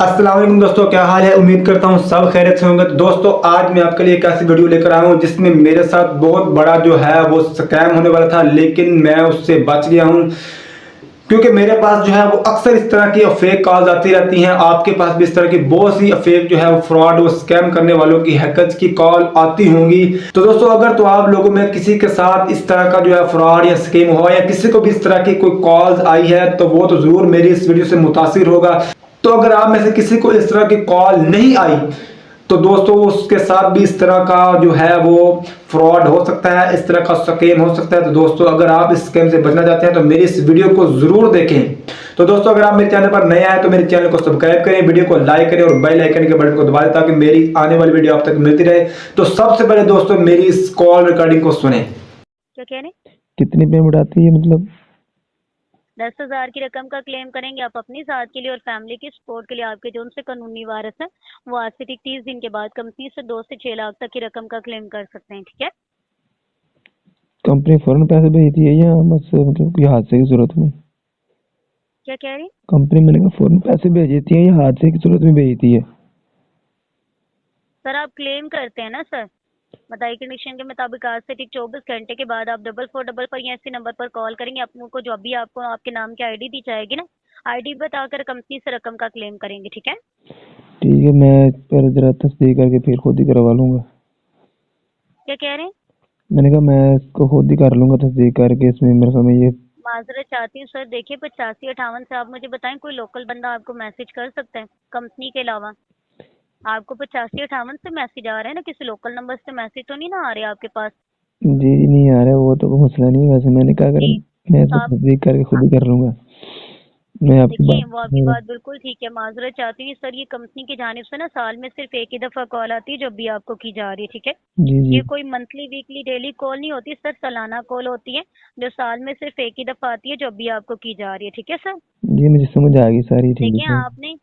अस्सलाम वालेकुम दोस्तों, क्या हाल है। उम्मीद करता हूँ सब खैरियत से होंगे। तो दोस्तों आज मैं आपके लिए एक ऐसी वीडियो लेकर आया हूँ जिसमें मेरे साथ बहुत बड़ा जो है वो स्कैम होने वाला था, लेकिन मैं उससे बच गया हूँ। क्योंकि मेरे पास जो है वो अक्सर इस तरह की फेक कॉल्स आती रहती हैं। आपके पास भी इस तरह की बहुत सी फेक जो है वो फ्रॉड वो स्कैम करने वालों की, हैकर्स की कॉल आती होंगी। तो दोस्तों अगर तो आप लोगों में किसी के साथ इस तरह का जो है फ्रॉड या स्कैम हुआ या किसी को भी इस तरह की कोई कॉल्स आई है तो वो तो जरूर मेरी इस वीडियो से मुतासिर होगा। तो अगर आप में से किसी को इस तरह की कॉल नहीं आई तो दोस्तों उसके साथ भी इस तरह का जो है वो फ्रॉड हो सकता है, इस तरह का स्कैम हो सकता है। तो दोस्तों अगर आप इस स्कैम से बचना चाहते हैं तो मेरी इस वीडियो को जरूर देखें। तो दोस्तों अगर आप मेरे चैनल पर नए आए तो मेरे चैनल को सब्सक्राइब करें, वीडियो को लाइक करें और बेल आइकन के बटन को दबा दें ताकि मेरी आने वाली वीडियो आप तक मिलती रहे। तो सबसे पहले दोस्तों मेरी इस कॉल रिकॉर्डिंग को सुने। क्या कह रहे हैं? कितनी पेमेंट आती है मतलब? 10,000 की रकम का क्लेम करेंगे आप अपनी साथ के लिए और फैमिली की सपोर्ट के लिए। आपके जो उनसे कानूनी वारिस है वो आज से ठीक 30 दिन के बाद कंपनी से 2 से 6 लाख तक की रकम का क्लेम कर सकते हैं। ठीक है? कंपनी फौरन पैसे भेजती है या बस मतलब कोई हादसे की सूरत में? क्या कह रही हैं? कंपनी मैंने कहा फौरन पैसे भेज देती है या हादसे की सूरत में भेजती है? सर आप क्लेम करते हैं ना सर, बताइए कंडीशन के मुताबिक आज से ठीक 24 घंटे के बाद आप 4444 पर या इसी नंबर पर कॉल करेंगे। आपको जो अभी आपको आपके नाम की आईडी दी जाएगी ना, आईडी बताकर कंपनी से रकम का क्लेम करेंगे। ठीक है? ठीक है, मैं पहले जरा तस्दीक करके फिर खुद ही करवा लूंगा। क्या कह रहे हैं? मैंने कहा मैं इसको खुद ही कर लूंगा तस्दीक करके, इसमें मेरे समय ये माजरत चाहती हूँ सर, देखिए 85-58 से आप मुझे बताएं कोई लोकल बंदा आपको मैसेज कर सकता है कंपनी के अलावा? आपको 85-58 से मैसेज आ रहे हैं ना, किसी लोकल नंबर से मैसेज तो नहीं ना आ रहे आपके पास? जी नहीं आ रहा है, वो तो कोई मसला नहीं है। वैसे मैंने कहा अगर जी मैं तो इसको आप तस्दीक करके खुद ही कर लूंगा। मैं आपकी देखिए वो आपकी बात बात बिल्कुल ठीक है। माजरत चाहती हूँ सर, ये कंपनी की जानिब से ना साल में सिर्फ एक ही दफ़ा कॉल आती है जो भी आपको की जा रही है। ठीक है? जी जी ये कोई मंथली वीकली डेली कॉल नहीं होती सर, सालाना कॉल होती है जो साल में सिर्फ एक ही दफ़ा आती है जो भी आपको की जा रही है। ठीक है सर? जी, मुझे समझ आ गई सारी। ठीक देखिए है आपने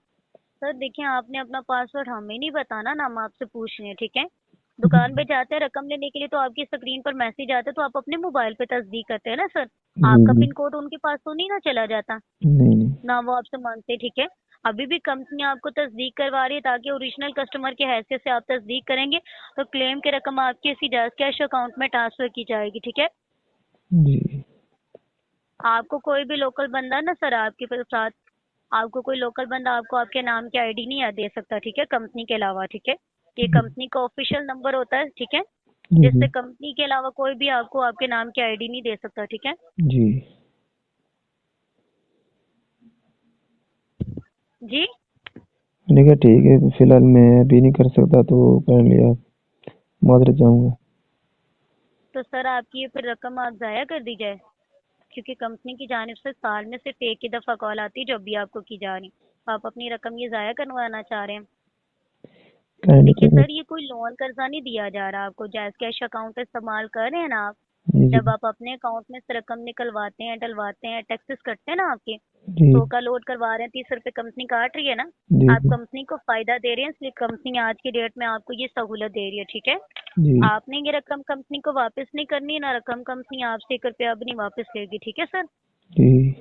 सर देखिए आपने अपना पासवर्ड हमें नहीं बताना ना, हम आपसे पूछ रहे हैं। ठीक है? दुकान पे जाते हैं रकम लेने के लिए तो आपकी स्क्रीन पर मैसेज आता है तो आप अपने मोबाइल पे तस्दीक करते हैं ना सर। जी आपका जी। पिन कोड उनके पास तो नहीं ना चला जाता, नहीं नहीं। ना वो आपसे मांगते। ठीक है? अभी भी कंपनी आपको तस्दीक करवा रही है ताकि ओरिजिनल कस्टमर की हैसियत से आप तस्दीक करेंगे तो क्लेम की रकम आपकी इसी जायज़ कैश अकाउंट में ट्रांसफर की जाएगी। ठीक है? जी आपको कोई भी लोकल बंदा ना सर आपके साथ, आपको कोई लोकल बंदा आपको आपके नाम की आईडी नहीं दे सकता। ठीक है? कंपनी के अलावा। ठीक है? ये कंपनी का ऑफिशियल नंबर होता है। ठीक है? जी जिससे जी कंपनी के अलावा कोई भी आपको आपके नाम की आईडी नहीं दे सकता। ठीक है? जी। जी मैंने कहा ठीक है, फिलहाल मैं अभी नहीं कर सकता तो कर लिया, माजरत चाहूँगा। तो सर आपकी ये फिर रकम आप ज़ाया कर दी जाए, क्योंकि कंपनी की जानिब से साल में सिर्फ एक ही दफ़ा कॉल आती है जो अभी आपको की जा रही। तो आप अपनी रकम ये ज़ाया करवाना चाह रहे हैं? काइंडली देखिए कर। सर ये कोई लोन कर्जा नहीं दिया जा रहा आपको, जायज़ कैश अकाउंट इस्तेमाल कर रहे हैं ना आप। जी जी जब आप अपने अकाउंट में से रकम निकलवाते हैं डलवाते हैं, टैक्सेस कटते हैं ना आपके, जी 100 का लोड करवा रहे हैं, 30 रुपये कंपनी काट रही है ना। जी आप जी कंपनी को फ़ायदा दे रहे हैं, इसलिए कंपनी आज की डेट में आपको ये सहूलत दे रही है। ठीक है? जी आपने ये रकम कंपनी को वापस नहीं करनी है, ना रकम कंपनी आपसे 1 रुपया भी नहीं वापस लेगी। ठीक है सर? जी।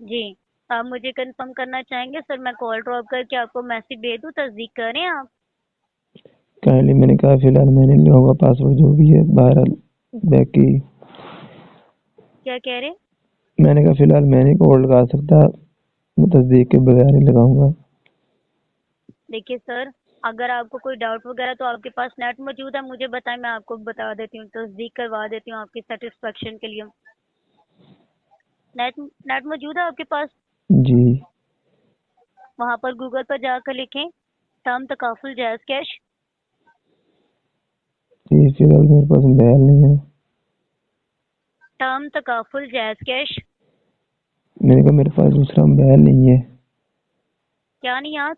जी आप मुझे कंफर्म करना चाहेंगे सर, मैं कॉल ड्रॉप करके आपको मैसेज भेज दूँ, तस्दीक करें आप? काइंडली मैंने कहा फिलहाल मैं नहीं लगाऊंगा पासवर्ड जो भी है, बहरहाल बाकी क्या कह रहे? मैंने कहा फिलहाल मैं नहीं कोड लगा सकता, मैं तस्दीक के बगैर नहीं लगाऊंगा। देखिए सर, अगर आपको कोई डाउट वगैरह तो आपके पास नेट मौजूद है, मुझे बताएं, मैं आपको बता देती हूँ, तस्दीक करवा देती हूँ आपकी सेटिस्फेक्शन के लिए। नेट नेट मौजूद है आपके पास? जी वहाँ पर गूगल पर जाकर लिखें टर्म तकाफुल जायज़ कैश। जी। फिलहाल मेरे पास मोबाइल नहीं है। टर्म तकाफुल जायज़ कैश। मैंने कहा मेरे पास दूसरा मोबाइल नहीं है, क्या नहीं याद?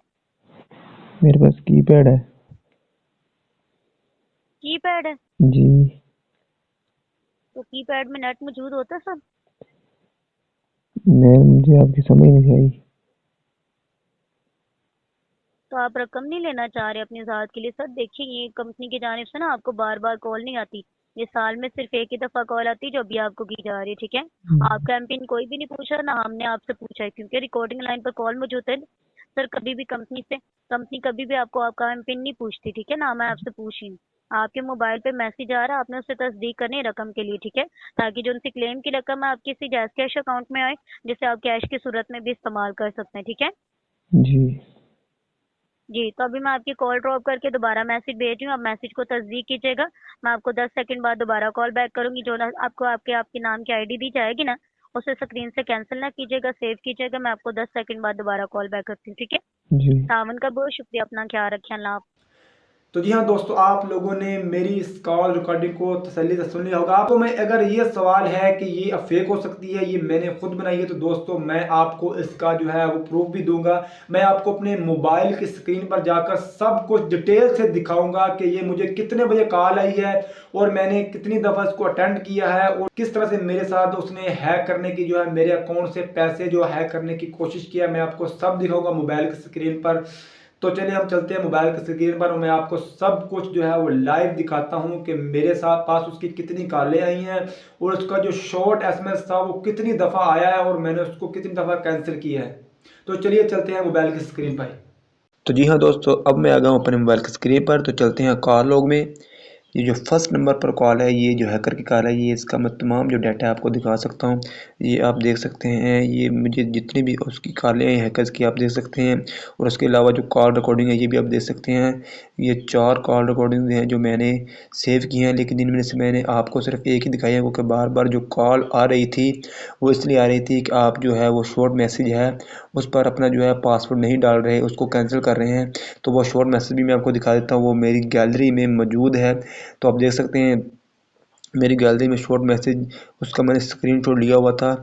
मेरे पास कीपैड है। कीपैड है? जी। तो कीपैड में नेट मौजूद होता है सर? मुझे आपकी समझ नहीं आई। तो आप रकम नहीं लेना चाह रहे अपनी ज़ात के लिए? सर देखिए ये कंपनी की जानिब से ना आपको बार बार कॉल नहीं आती, ये साल में सिर्फ एक ही दफ़ा कॉल आती है जो अभी आपको की जा रही है। ठीक है? आपका एमपिन कोई भी नहीं पूछा, ना हमने आपसे पूछा है, क्योंकि रिकॉर्डिंग लाइन पर कॉल मौजूद है। सर कभी भी कंपनी कभी भी आपको आपका पिन नहीं पूछती, ठीक है ना, मैं आपसे पूछी आपके मोबाइल पे मैसेज आ रहा है, आपने उससे तस्दीक करनी है रकम के लिए, ठीक है, ताकि जो उनसे क्लेम की रकम है आपकी किसी जैस कैश अकाउंट में आए, जिसे आप कैश की सूरत में भी इस्तेमाल कर सकते हैं, ठीक है जी जी। तो अभी मैं आपकी कॉल ड्रॉप करके दोबारा मैसेज भेज रही हूँ, आप मैसेज को तस्दीक कीजिएगा। मैं आपको 10 सेकंड बाद दोबारा कॉल बैक करूंगी। जो ना आपको आपके नाम की आईडी दी जाएगी ना, उसे स्क्रीन से कैंसिल ना कीजिएगा, सेव कीजिएगा। मैं आपको 10 सेकंड बाद दोबारा कॉल बैक करती हूँ, ठीक है। जी सावन का बहुत शुक्रिया, अपना ख्याल रखें, अल्लाह हाफ़िज़। तो जी हाँ दोस्तों, आप लोगों ने मेरी इस कॉल रिकॉर्डिंग को तसल्ली से सुन लिया होगा। आपको में अगर ये सवाल है कि ये फेक हो सकती है, ये मैंने खुद बनाई है, तो दोस्तों मैं आपको इसका जो है वो प्रूफ भी दूंगा। मैं आपको अपने मोबाइल की स्क्रीन पर जाकर सब कुछ डिटेल से दिखाऊंगा कि ये मुझे कितने बजे कॉल आई है और मैंने कितनी दफ़ा इसको अटेंड किया है और किस तरह से मेरे साथ उसने हैक करने की जो है मेरे अकाउंट से पैसे जो हैक करने की कोशिश किया। मैं आपको सब दिखाऊंगा मोबाइल की स्क्रीन पर। तो चलिए हम चलते हैं मोबाइल की स्क्रीन पर और मैं आपको सब कुछ जो है वो लाइव दिखाता हूं कि मेरे साथ पास उसकी कितनी कॉलें आई हैं और उसका जो शॉर्ट एसएमएस था वो कितनी दफ़ा आया है और मैंने उसको कितनी दफ़ा कैंसिल किया है। तो चलिए चलते हैं मोबाइल की स्क्रीन पर। तो जी हाँ दोस्तों, अब मैं आ गया हूँ अपने मोबाइल की स्क्रीन पर। तो चलते हैं कॉल लॉग में। ये जो फर्स्ट नंबर पर कॉल है, ये जो हैकर की कॉल है, ये इसका मैं तमाम जो डाटा है आपको दिखा सकता हूँ। ये आप देख सकते हैं, ये मुझे जितनी भी उसकी कॉलें हैं हैकर्स की आप देख सकते हैं। और उसके अलावा जो कॉल रिकॉर्डिंग है ये भी आप देख सकते हैं। ये 4 कॉल रिकॉर्डिंग हैं जो मैंने सेव की हैं, लेकिन इनमें से मैंने आपको सिर्फ एक ही दिखाई है, क्योंकि बार बार जो कॉल आ रही थी वो इसलिए आ रही थी कि आप जो है वो शॉर्ट मैसेज है उस पर अपना जो है पासवर्ड नहीं डाल रहे, उसको कैंसिल कर रहे हैं। तो वो शॉर्ट मैसेज भी मैं आपको दिखा देता हूँ, वो मेरी गैलरी में मौजूद है। तो आप देख सकते हैं मेरी गैलरी में शॉर्ट मैसेज, उसका मैंने स्क्रीनशॉट लिया हुआ था।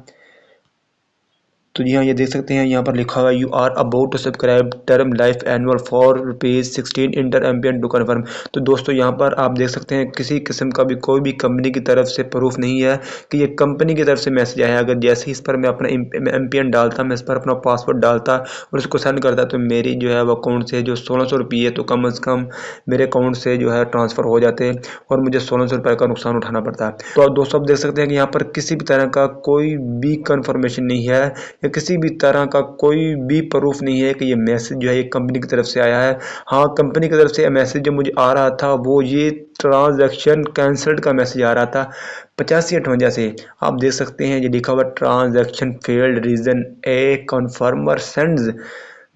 तो जी हाँ, ये देख सकते हैं यहाँ पर लिखा हुआ है you are about to subscribe term life annual for ₹16 enter MPIN to confirm. तो दोस्तों यहाँ पर आप देख सकते हैं किसी किस्म का भी कोई भी कंपनी की तरफ से प्रूफ नहीं है कि ये कंपनी की तरफ से मैसेज आया है। अगर जैसे ही इस पर मैं अपना एम्पियन डालता, मैं इस पर अपना पासवर्ड डालता और इसको सेंड करता, तो मेरी जो है वो अकाउंट से जो 1600 रुपये तो कम अज़ कम मेरे अकाउंट से जो है ट्रांसफ़र हो जाते और मुझे 1600 रुपये का नुकसान उठाना पड़ता। तो दोस्तों आप देख सकते हैं कि यहाँ पर किसी भी तरह का कोई भी कन्फर्मेशन नहीं है, किसी भी तरह का कोई भी प्रूफ नहीं है कि ये मैसेज जो है ये कंपनी की तरफ से आया है। हाँ, कंपनी की तरफ से मैसेज जो मुझे आ रहा था वो ये ट्रांजैक्शन कैंसल्ड का मैसेज आ रहा था 8558 से। आप देख सकते हैं ये लिखा हुआ transaction failed, reason a confirmer sends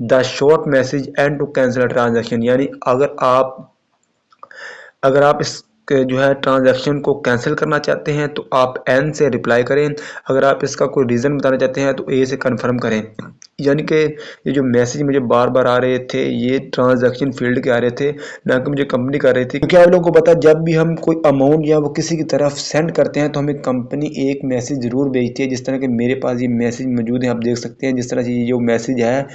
the short message and to cancel transaction. यानी अगर आप इस जो है ट्रांजैक्शन को कैंसिल करना चाहते हैं तो आप एन से रिप्लाई करें, अगर आप इसका कोई रीज़न बताना चाहते हैं तो ए से कंफर्म करें। यानी कि ये जो मैसेज मुझे बार बार आ रहे थे ये ट्रांजैक्शन फील्ड के आ रहे थे, ना कि मुझे कंपनी कर रही थी। क्योंकि आप लोगों को पता है जब भी हम कोई अमाउंट या वो किसी की तरफ सेंड करते हैं तो हमें कंपनी एक मैसेज ज़रूर भेजती है। जिस तरह के मेरे पास ये मैसेज मौजूद है, आप देख सकते हैं जिस तरह से ये जो मैसेज है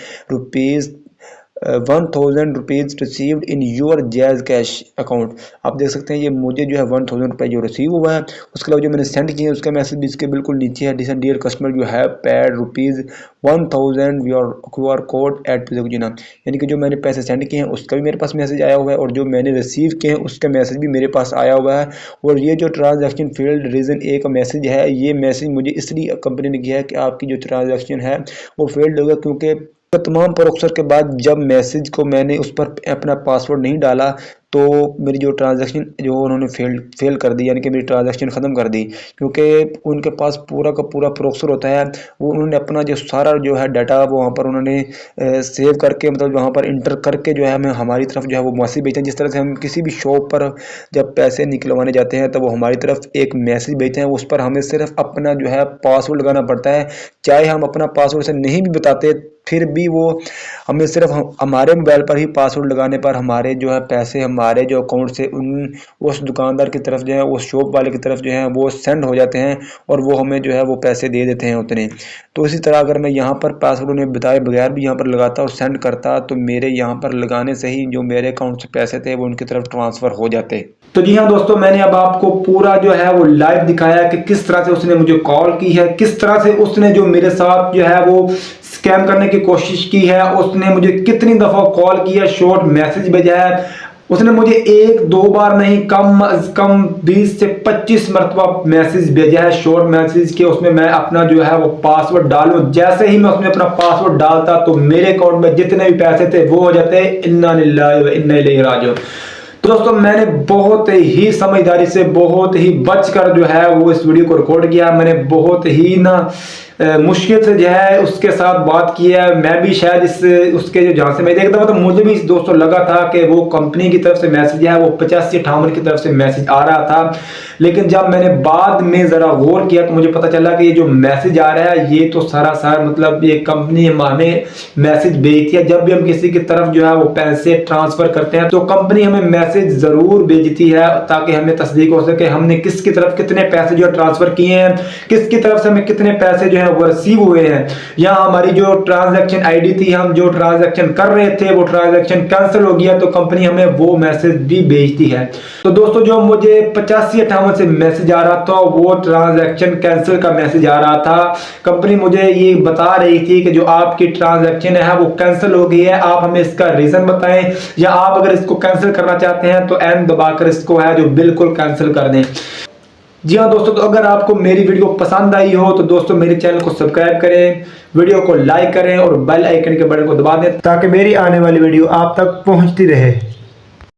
₹1000 received in your jazz cash account. आप देख सकते हैं ये मुझे जो है 1000 रुपये जो रिसीव हुआ है। उसके अलावा जो मैंने सेंड किया है उसका मैसेज भी इसके बिल्कुल नीचे है, dear customer you have paid ₹1000 your QR code add to the. यानी कि जो मैंने पैसे सेंड किए हैं उसका भी मेरे पास मैसेज आया हुआ है और जो मैंने रिसीव किए हैं उसका मैसेज भी मेरे पास आया हुआ है। और ये जो ट्रांजैक्शन फील्ड रीज़न ए का मैसेज है, ये मैसेज मुझे इसलिए कंपनी ने किया है कि आपकी जो ट्रांजैक्शन है वो फेल्ड होगा, क्योंकि तमाम प्रोसेस के बाद जब मैसेज को मैंने उस पर अपना पासवर्ड नहीं डाला तो मेरी जो ट्रांजैक्शन जो उन्होंने फेल कर दी, यानी कि मेरी ट्रांजैक्शन ख़त्म कर दी। क्योंकि उनके पास पूरा का पूरा प्रोसेसर होता है, वो उन्होंने अपना जो सारा जो है डाटा वो वहाँ पर उन्होंने सेव करके मतलब वहाँ पर इंटर करके जो है हमें हमारी तरफ जो है वो मैसेज भेजते हैं। जिस तरह से हम किसी भी शॉप पर जब पैसे निकलवाने जाते हैं तो वो हमारी तरफ एक मैसेज भेजते हैं, उस पर हमें सिर्फ अपना जो है पासवर्ड लगाना पड़ता है। चाहे हम अपना पासवर्ड से नहीं भी बताते फिर भी वो हमें सिर्फ हमारे मोबाइल पर ही पासवर्ड लगाने पर हमारे जो है पैसे हमारे जो अकाउंट से उस दुकानदार की तरफ जो है उस शॉप वाले की तरफ जो है वो सेंड हो जाते हैं और वो हमें जो है वो पैसे दे देते हैं उतने। तो इसी तरह अगर मैं यहाँ पर पासवर्ड उन्हें बताए बगैर भी यहाँ पर लगाता और सेंड करता तो मेरे यहाँ पर लगाने से ही जो मेरे अकाउंट से पैसे थे वो उनकी तरफ ट्रांसफ़र हो जाते। तो जी हाँ दोस्तों, मैंने अब आपको पूरा जो है वो लाइव दिखाया कि किस तरह से उसने मुझे कॉल की है, किस तरह से उसने जो मेरे साथ जो है वो स्कैम करने की कोशिश की है, उसने मुझे कितनी दफ़ा कॉल किया, शॉर्ट मैसेज भेजा है। उसने मुझे 1-2 बार नहीं, कम अज कम 20 से 25 मरतबा मैसेज भेजा है, शॉर्ट मैसेज के। उसमें मैं अपना जो है वो पासवर्ड डालूं, जैसे ही मैं उसमें अपना पासवर्ड डालता तो मेरे अकाउंट में जितने भी पैसे थे वो हो जाते इन्ना लिल्लाहि व इन्ना इलैहि राजिऊन। तो दोस्तों मैंने बहुत ही समझदारी से, बहुत ही बचकर जो है वो इस वीडियो को रिकॉर्ड किया। मैंने बहुत ही मुश्किल से जो है उसके साथ बात की है। मैं भी शायद उसके जो जहाँ से मैं देखता था तो मुझे भी दोस्तों लगा था कि वो कंपनी की तरफ से मैसेज है, वो 85-58 की तरफ से मैसेज आ रहा था। लेकिन जब मैंने बाद में ज़रा गौर किया तो मुझे पता चला कि ये जो मैसेज आ रहा है ये तो सरासर मतलब ये कंपनी हमें मैसेज भेजती है। जब भी हम किसी की तरफ जो है वो पैसे ट्रांसफ़र करते हैं तो कंपनी हमें मैसेज ज़रूर भेजती है ताकि हमें तस्दीक हो सके हमने किसकी तरफ कितने पैसे जो ट्रांसफ़र किए हैं, किसकी तरफ से हमें कितने पैसे जो है वो रिसीव हुए हैं, या हमारी जो ट्रांजैक्शन आईडी थी, हम जो ट्रांजैक्शन कर रहे थे वो ट्रांजैक्शन कैंसिल हो गया तो कंपनी हमें वो मैसेज भी भेजती है। तो दोस्तों जो मुझे 85-58 से मैसेज आ रहा था वो ट्रांजैक्शन कैंसिल का मैसेज आ रहा था। कंपनी मुझे ये बता रही थी कि जो आपकी ट्रांजैक्शन है वो कैंसिल हो गई है, आप हमें इसका रीजन बताएं, या आप अगर इसको कैंसिल करना चाहते हैं तो एन दबाकर इसको है जो बिल्कुल कैंसिल कर दें। जी हाँ दोस्तों, तो अगर आपको मेरी वीडियो पसंद आई हो तो दोस्तों मेरे चैनल को सब्सक्राइब करें, वीडियो को लाइक करें और बेल आइकन के बटन को दबा दें ताकि मेरी आने वाली वीडियो आप तक पहुंचती रहे।